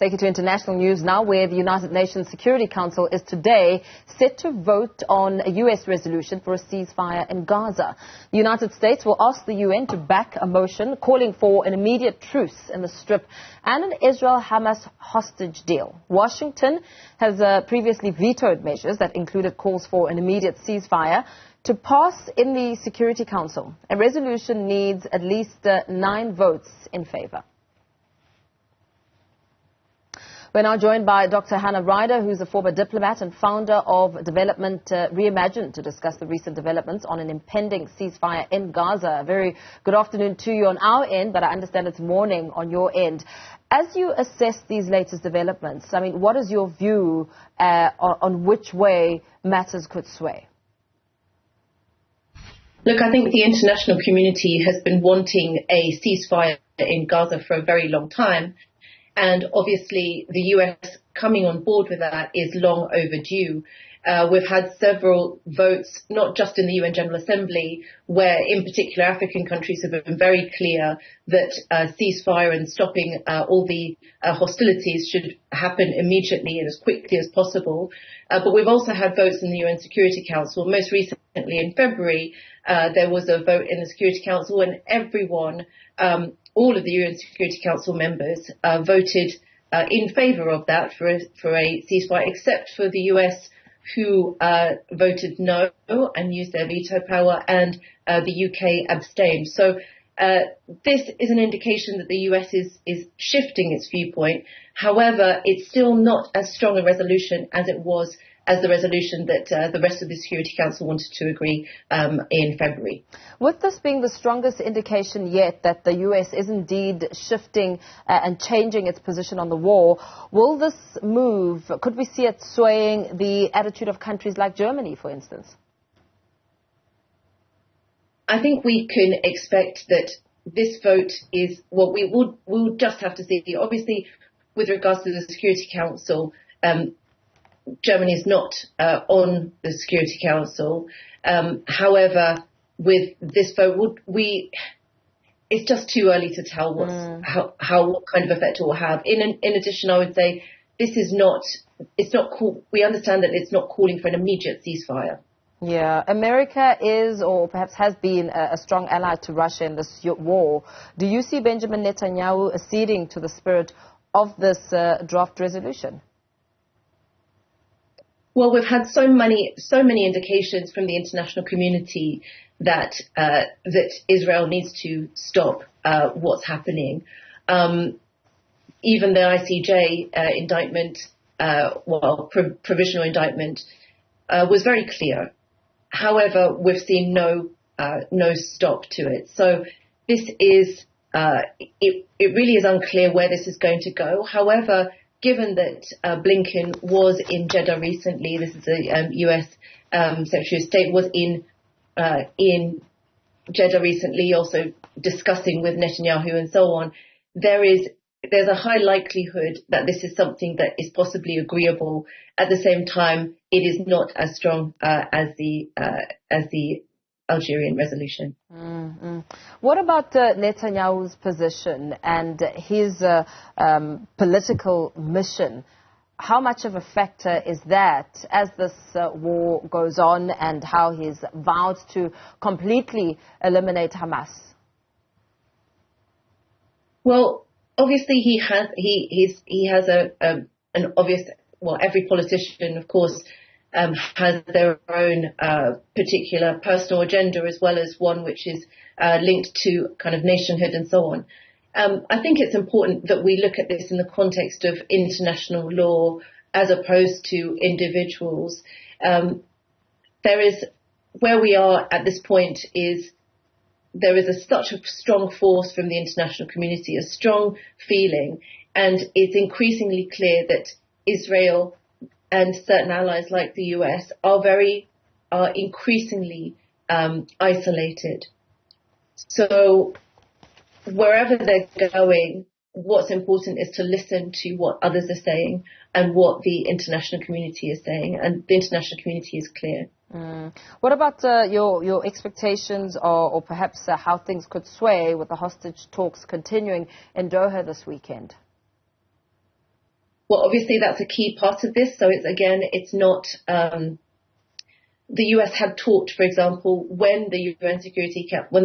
Take it to international news now, where the United Nations Security Council is today set to vote on a U.S. resolution for a ceasefire in Gaza. The United States will ask the UN to back a motion calling for an immediate truce in the Strip and an Israel-Hamas hostage deal. Washington has previously vetoed measures that included calls for an immediate ceasefire to pass in the Security Council. A resolution needs at least 9 votes in favor. We're now joined by Dr Hannah Ryder, who's a former diplomat and founder of development Reimagined, to discuss the recent developments on an impending ceasefire in Gaza. A very good afternoon to you on our end, but I understand it's morning on your end. As you assess these latest developments, I mean, what is your view on which way matters could sway? Look, I think the international community has been wanting a ceasefire in Gaza for a very long time. And obviously, the US coming on board with that is long overdue. We've had several votes, not just in the UN General Assembly, where in particular African countries have been very clear that ceasefire and stopping all the hostilities should happen immediately and as quickly as possible. But we've also had votes in the UN Security Council. Most recently in February, there was a vote in the Security Council, and everyone, all of the UN Security Council members voted in favour of that for a ceasefire, except for the US, who voted no and used their veto power, and the UK abstained. So this is an indication that the US is shifting its viewpoint. However, it's still not as strong a resolution as it was as the resolution that the rest of the Security Council wanted to agree in February. With this being the strongest indication yet that the US is indeed shifting and changing its position on the war, will this move, could we see it swaying the attitude of countries like Germany, for instance? I think we can expect that this vote is what we'll just have to see. Obviously, with regards to the Security Council, Germany is not on the Security Council. However, with this vote, it's just too early to tell what kind of effect it will have. In addition, I would say it's not we understand that it's not calling for an immediate ceasefire. Yeah, America is, or perhaps has been, a strong ally to Russia in this war. Do you see Benjamin Netanyahu acceding to the spirit of this draft resolution? Well, we've had so many indications from the international community that Israel needs to stop what's happening. Even the ICJ indictment, provisional indictment, was very clear. However, we've seen no stop to it. So this is it really is unclear where this is going to go. However, given that Blinken was in Jeddah recently, this is a US Secretary of State, was in Jeddah recently, also discussing with Netanyahu and so on, there's a high likelihood that this is something that is possibly agreeable. At the same time, it is not as strong as the Algerian resolution. What about Netanyahu's position and his political mission? How much of a factor is that as this war goes on, and how he's vowed to completely eliminate Hamas? Well, obviously he has an obvious. Well, every politician, of course, has their own particular personal agenda, as well as one which is linked to kind of nationhood and so on. I think it's important that we look at this in the context of international law as opposed to individuals. Where we are at this point is there is such a strong force from the international community, a strong feeling, and it's increasingly clear that Israel and certain allies like the US are increasingly isolated. So wherever they're going, what's important is to listen to what others are saying and what the international community is saying, and the international community is clear. What about your expectations or perhaps how things could sway with the hostage talks continuing in Doha this weekend? Well, obviously that's a key part of this. So it's not. The US had talked, for example, when the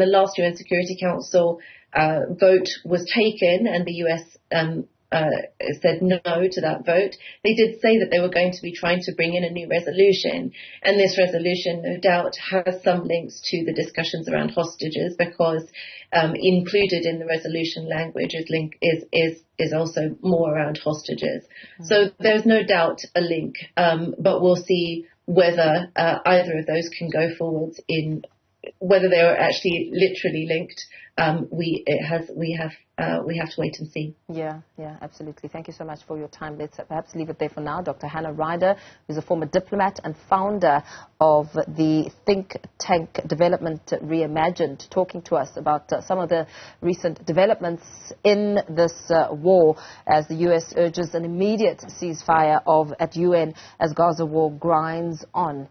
last UN Security Council vote was taken, and the US said no to that vote. They did say that they were going to be trying to bring in a new resolution, and this resolution, no doubt, has some links to the discussions around hostages, because included in the resolution language is also more around hostages. Mm-hmm. So there's no doubt a link, but we'll see whether either of those can go forwards whether they are actually literally linked. We have to wait and see. Yeah, absolutely. Thank you so much for your time. Let's perhaps leave it there for now. Dr. Hannah Ryder, who's a former diplomat and founder of the think tank Development Reimagined, talking to us about some of the recent developments in this war, as the U.S. urges an immediate ceasefire at UN as Gaza war grinds on.